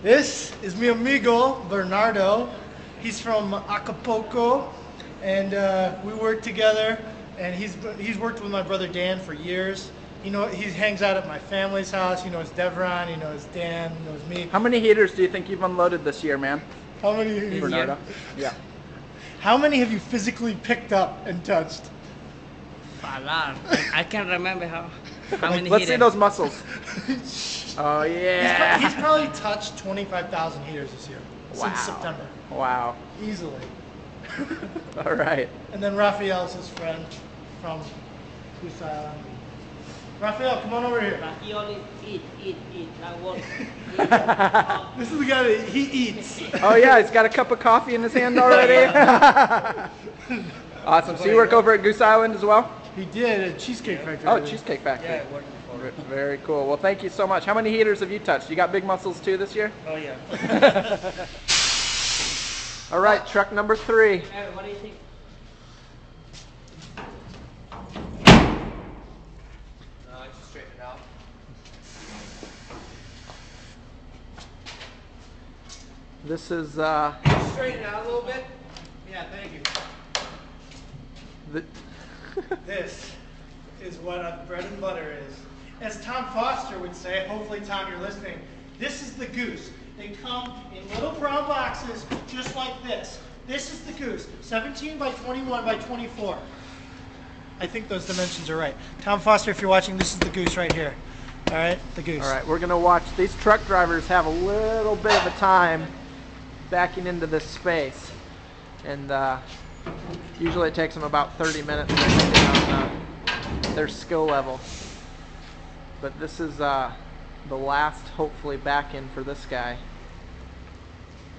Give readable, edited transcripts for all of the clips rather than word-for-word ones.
This is mi amigo Bernardo. He's from Acapulco, and we work together. And he's worked with my brother Dan for years. He hangs out at my family's house. He knows Devron. He knows Dan. He knows me. How many heaters do you think you've unloaded this year, man? How many? Bernardo? Yeah. How many have you physically picked up and touched? A lot. I can't remember how many. Let's see heaters. those muscles. Oh yeah. He's probably touched 25,000 heaters this year Wow. since September. Wow. Easily. All right. And then Raphael's his friend from Goose Island. Raphael, come on over here. He only eat. Like what? This is the guy that he eats. Oh yeah, he's got a cup of coffee in his hand already. Awesome. So you work over at Goose Island as well? He did at Cheesecake Factory. Oh, Cheesecake Factory. Yeah, working for it. Very cool. Well, thank you so much. How many heaters have you touched? You got big muscles too this year? Oh yeah. All right, truck number 3. What do you think? Just straighten it out. This is Straighten it out a little bit. Yeah, thank you. the This is what the bread and butter is. As Tom Foster would say, hopefully Tom you're listening, this is the goose. They come in little brown boxes just like this. This is the goose, 17 by 21 by 24. I think those dimensions are right. Tom Foster, if you're watching, this is the goose right here. All right, the goose. All right, we're gonna watch. These truck drivers have a little bit of a time backing into this space, and usually it takes them about 30 minutes to get on their skill level. But this is the last, hopefully, back in for this guy,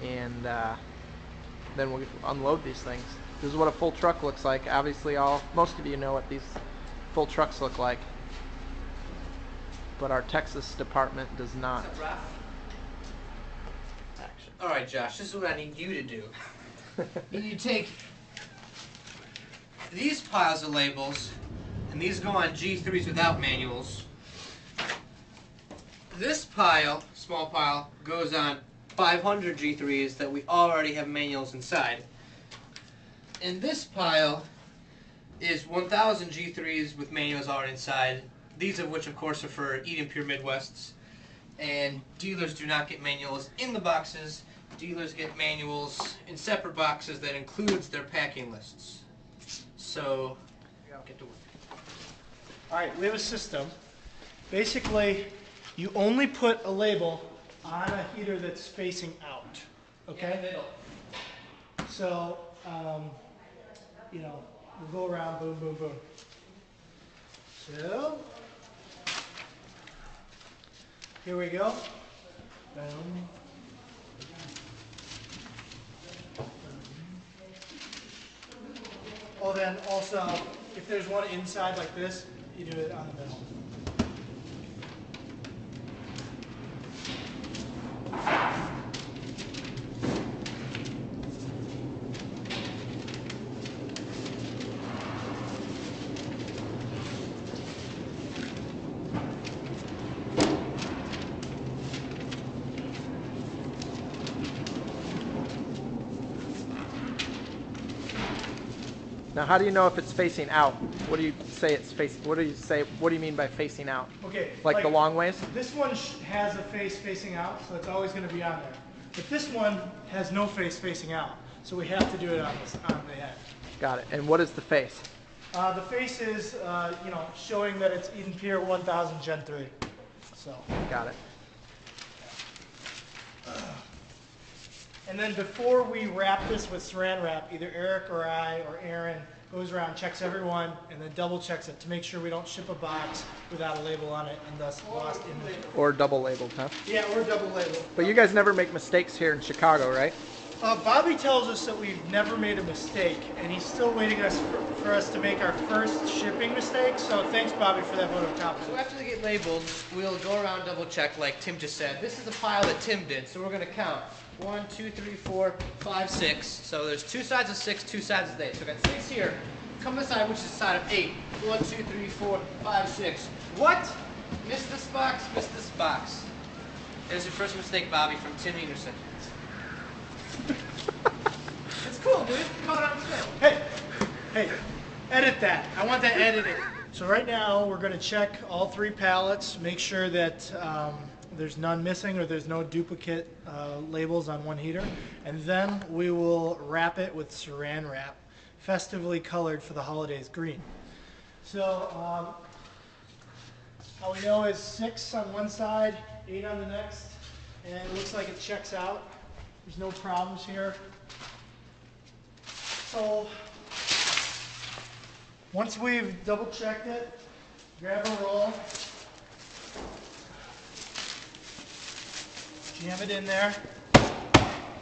and then we'll unload these things. This is what a full truck looks like. Obviously, most of you know what these full trucks look like, but our Texas department does not. Action. All right, Josh. This is what I need you to do. You need to take these piles of labels, and these go on G3s without manuals. This pile, small pile, goes on 500 G3s that we already have manuals inside. And this pile is 1,000 G3s with manuals already inside. These of which, of course, are for Eden Pure Midwests. And dealers do not get manuals in the boxes. Dealers get manuals in separate boxes that includes their packing lists. So, get to work. All right, we have a system. Basically, you only put a label on a heater that's facing out, okay? In the middle. So, we'll go around, boom, boom, boom. So, here we go. Boom. Oh, then also, if there's one inside like this, you do it on the middle. Now, how do you know if it's facing out? What do you say it's facing? What do you mean by facing out? Okay. Like the long ways? This one has a face facing out, so it's always going to be on there. But this one has no face facing out, so we have to do it on the head. Got it. And what is the face? The face is, showing that it's Eden Pure 1000 Gen 3. So. Got it. And then before we wrap this with saran wrap, either Eric or I or Aaron goes around, checks everyone, and then double checks it to make sure we don't ship a box without a label on it and thus lost image. Or double labeled, huh? Yeah, or double label. But you guys never make mistakes here in Chicago, right? Bobby tells us that we've never made a mistake, and he's still waiting for us to make our first shipping mistake. So thanks, Bobby, for that vote of confidence. So after they get labeled, we'll go around double check like Tim just said. This is the pile that Tim did, so we're going to count. 1, 2, 3, 4, 5, 6. So there's 2 sides of 6, 2 sides of 8. So we got 6 here. Come this side, which is the side of 8. 1, 2, 3, 4, 5, 6. What? Missed this box, missed this box. There's your first mistake, Bobby, from Tim Anderson. It's cool, dude. Caught on film. Hey, edit that. I want that edited. So right now we're going to check all 3 pallets, make sure that there's none missing or there's no duplicate labels on one heater, and then we will wrap it with saran wrap, festively colored for the holidays green. So how we know is 6 on one side, 8 on the next, and it looks like it checks out. There's no problems here. So once we've double checked it, grab a roll, jam it in there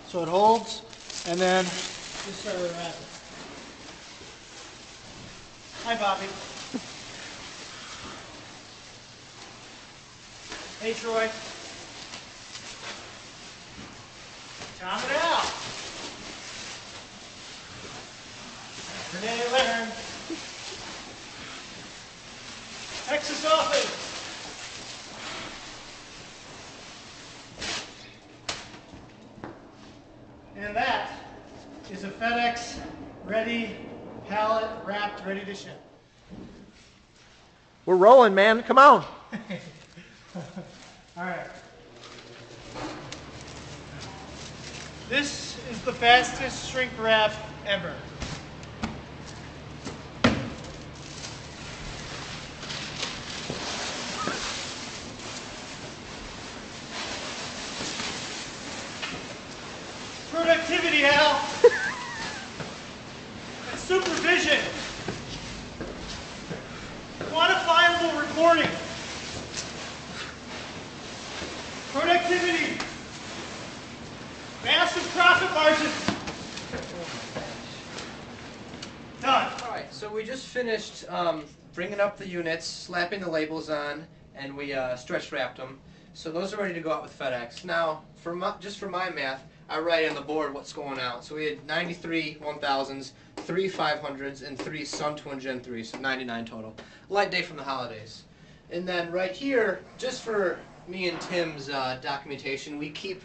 so it holds, and then just start wrapping. Hi, Bobby. Hey, Troy. Time it out. Renee Learn. Texas office. And that is a FedEx ready, pallet wrapped, ready to ship. We're rolling, man. Come on. All right. This is the fastest shrink wrap ever. Productivity, Al. And supervision. Quantifiable reporting. Productivity. Massive profit margins. Done. All right, so we just finished bringing up the units, slapping the labels on, and we stretch wrapped them. So those are ready to go out with FedEx. Now, just for my math, I write on the board what's going out. So we had 93 1000s, 3 500s, and 3 Sun Twin Gen 3s, so 99 total. Light day from the holidays. And then right here, just for me and Tim's documentation, we keep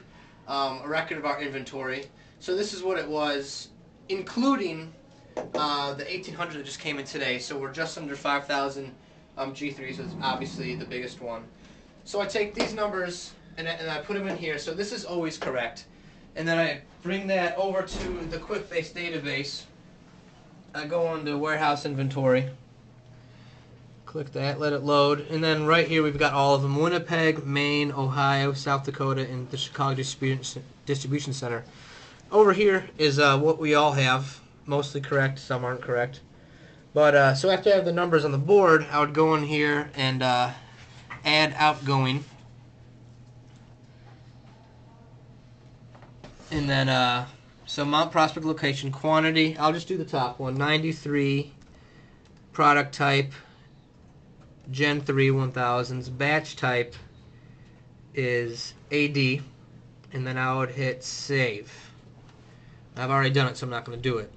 a record of our inventory. So this is what it was, including the 1800 that just came in today. So we're just under 5,000 G3s, so it's obviously the biggest one. So I take these numbers and I put them in here. So this is always correct. And then I bring that over to the QuickBase database. I go on to warehouse inventory. Click that, let it load, and then right here we've got all of them: Winnipeg, Maine, Ohio, South Dakota, and the Chicago Distribution Center. Over here is what we all have, mostly correct, some aren't correct. But so after I have the numbers on the board, I would go in here and add outgoing. And then, so Mount Prospect location, quantity, I'll just do the top one, 93, product type, Gen 3 1000s, batch type is AD, and then I would hit save. I've already done it, so I'm not going to do it.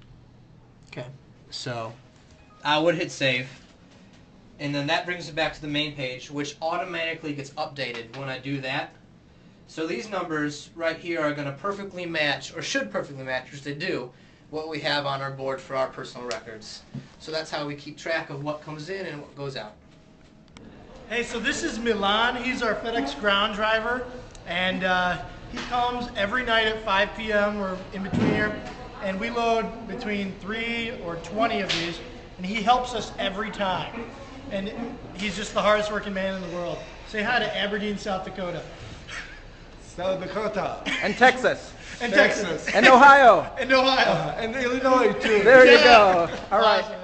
Okay, so I would hit save, and then that brings it back to the main page, which automatically gets updated when I do that. So these numbers right here are going to perfectly match, or should perfectly match, which they do, what we have on our board for our personal records. So that's how we keep track of what comes in and what goes out. Hey, so this is Milan. He's our FedEx ground driver, and he comes every night at 5 p.m. We're in between here, and we load between 3 or 20 of these, and he helps us every time. And he's just the hardest working man in the world. Say hi to Aberdeen, South Dakota. South Dakota. And Texas. And Texas. And Ohio. And Ohio. And Illinois too. There you go. All right. Awesome.